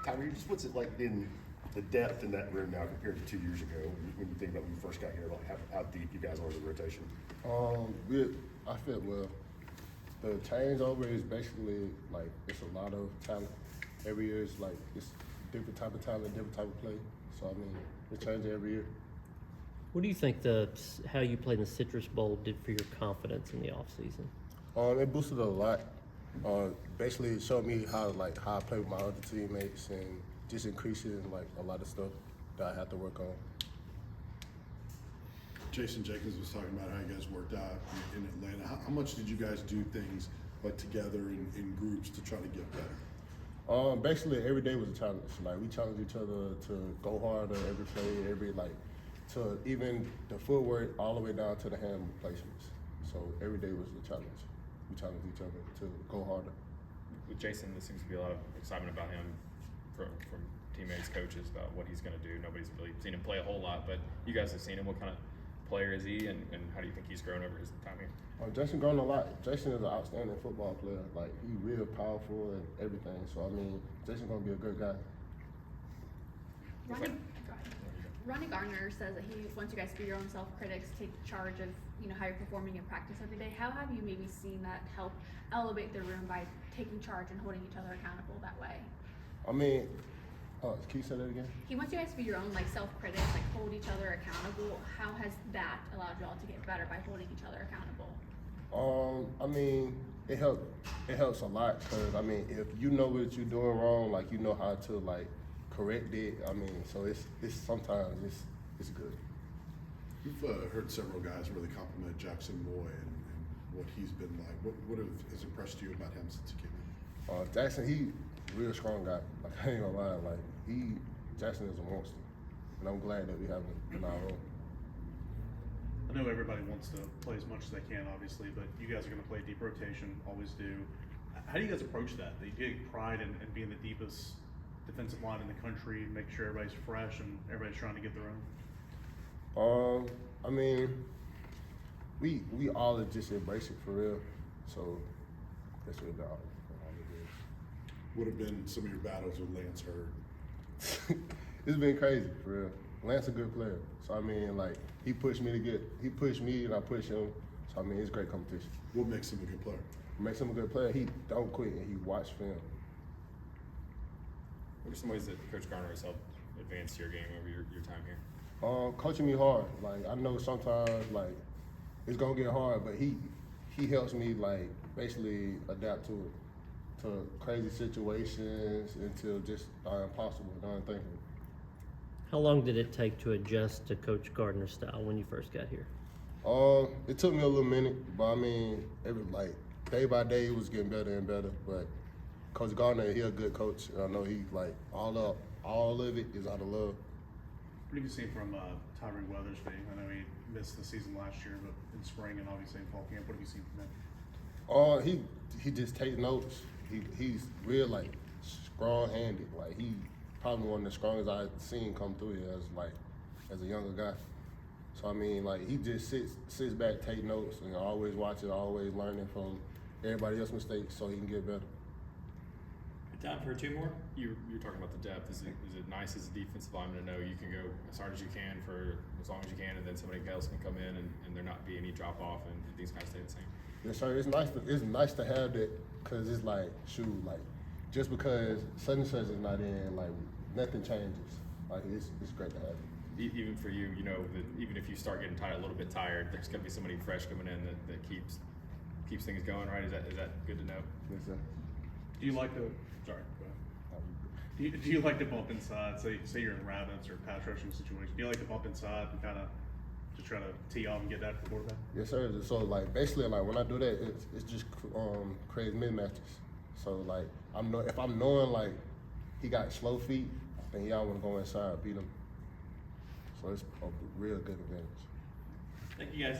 Tyler, just what's it like in the depth in that room now compared to 2 years ago when you think about when you first got here, like how deep you guys are in the rotation? I feel well. The changeover is basically like it's a lot of talent. Every year is like it's different type of talent, different type of play. So I mean, it changes every year. What do you think how you played in the Citrus Bowl did for your confidence in the offseason? It boosted it a lot. Basically, it showed me how I play with my other teammates and just increasing like a lot of stuff that I have to work on. Jason Jenkins was talking about how you guys worked out in Atlanta. How much did you guys do things like together in groups to try to get better? Basically, every day was a challenge. Like we challenged each other to go harder every play, to even the footwork all the way down to the hand placements. So every day was a challenge. We challenged each other to go harder. With Jason, there seems to be a lot of excitement about him from teammates, coaches, about what he's going to do. Nobody's really seen him play a whole lot, but you guys have seen him. What kind of player is he, and how do you think he's grown over his time here? Jason grown a lot. Jason is an outstanding football player. Like he's real powerful and everything. So I mean, Jason's gonna be a good guy. Ronnie Garner says that he wants you guys to be your own self-critics, take charge of how you're performing in practice every day. How have you maybe seen that help elevate the room by taking charge and holding each other accountable that way? I mean, can you say that again? He wants you guys to be your own self-critics, hold each other accountable. How has that allowed y'all to get better by holding each other accountable? I mean, it helps a lot because I mean, if you know what you're doing wrong, you know how to correct it. I mean, so it's sometimes it's good. You've heard several guys really compliment Jackson Moy and what he's been like. What has impressed you about him since he came in? Jackson, he real strong guy. I ain't gonna lie. Jackson is a monster, and I'm glad that we have him in our room. I know everybody wants to play as much as they can, obviously, but you guys are going to play deep rotation, always do. How do you guys approach that? Do you take pride in being the deepest defensive line in the country, make sure everybody's fresh and everybody's trying to get their own? I mean, we all just embrace it for real. So that's what all it is. What have been some of your battles with Lance Hurd? It's been crazy for real. Lance a good player. So I mean, he pushed me and I push him. So I mean, it's great competition. What makes him a good player? What makes him a good player? He don't quit and he watch film. What are some ways that Coach Garner has helped advance your game over your time here? Coaching me hard. I know sometimes it's gonna get hard, but he helps me basically adapt to crazy situations until just impossible and unthinkable. How long did it take to adjust to Coach Gardner's style when you first got here? It took me a little minute, but I mean, day by day it was getting better and better. But Coach Gardner, he a good coach, and I know he all of it is out of love. What have you seen from Tyree Weathersby? I know he missed the season last year, but in spring and obviously in fall camp, what have you seen from him? He just takes notes. He's real strong-handed. He probably one of the strongest I've seen come through here as a younger guy. So I mean, he just sits back, take notes, and always watching, always learning from everybody else's mistakes so he can get better. Time for two more? You're talking about the depth. Is it nice as a defensive lineman to know you can go as hard as you can for as long as you can, and then somebody else can come in and there not be any drop off and these guys stay the same? Yes, sir. It's nice to have that because it's just because such and such is not in, nothing changes. It's great to have it. Even for you, that even if you start getting a little bit tired, there's going to be somebody fresh coming in that keeps things going, right? Is that good to know? Yes, sir. Do you like to? Sorry. Go ahead. Do you like to bump inside? Say you're in rabbits or pass rushing situation. Do you like to bump inside and kind of just try to tee off and get that to the quarterback? Yes, sir. So basically when I do that, it's just creates mismatches. So if I'm knowing he got slow feet, then y'all want to go inside and beat him. So it's a real good advantage. Thank you guys.